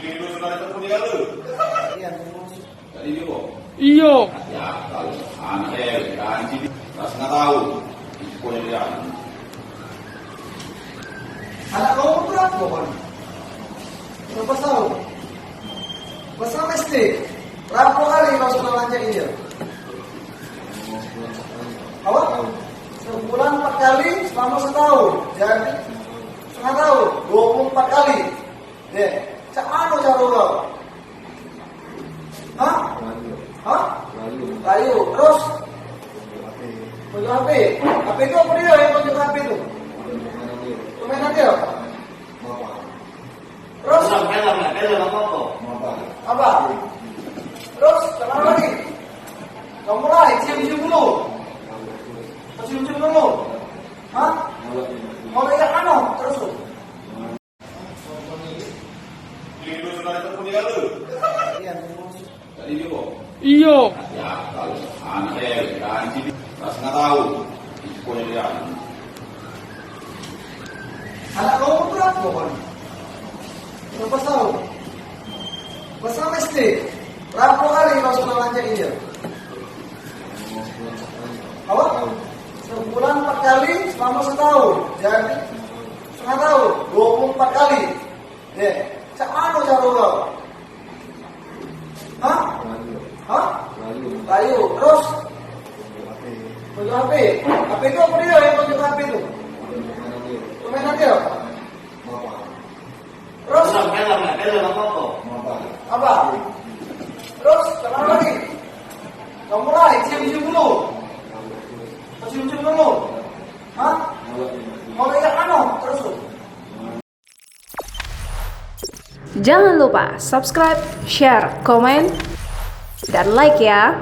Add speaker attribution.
Speaker 1: Itu sudah ketemu dia lu.
Speaker 2: Iya.
Speaker 1: Tadi dia kok.
Speaker 3: Iya.
Speaker 1: Ya, kalau aneh kan jadi pas nggak tahu. Pokoknya dia.
Speaker 2: Anak kamu berapa kan? Berapa tahun? Masa SD? Berapa kali kau sudah lanjut ini? Apa? Sebulan 4 kali selama setahun. Jadi setengah tahun 24 kali. Deh, cak mana cara kau? Hah? Hah? Layu. Terus? Tunjuk HP. HP itu apa dia yang tunjuk HP itu? Permainan dia? Terus? Apa? Terus? Kenapa lagi? Kau mulai cium-cium dulu. Cium-cium dulu. Hah? Mulai yang ano? Terus?
Speaker 1: Itu sudah ketemu dia lu.
Speaker 2: Iya.
Speaker 1: Tadi dia kok.
Speaker 3: Iya.
Speaker 1: Ya, kalau aneh kan jadi pas nggak tahu. Pokoknya dia.
Speaker 2: Anak kamu berapa kan? Berapa tahun? Masa SD? Berapa kali kau sudah lanjut ini? Apa? Sebulan 4 kali selama setahun. Jadi setengah tahun 24 kali. Deh, cak mana cara kau? Hah? Hah? Layu. Terus? Tunjuk HP. HP itu apa dia yang tunjuk HP itu? Permainan dia? Terus? Apa? Terus? Kenapa lagi? Kau mulai cium-cium dulu. Cium-cium dulu. Hah? Mulai yang ano? Terus?
Speaker 4: Jangan lupa subscribe, share, komen, dan like ya.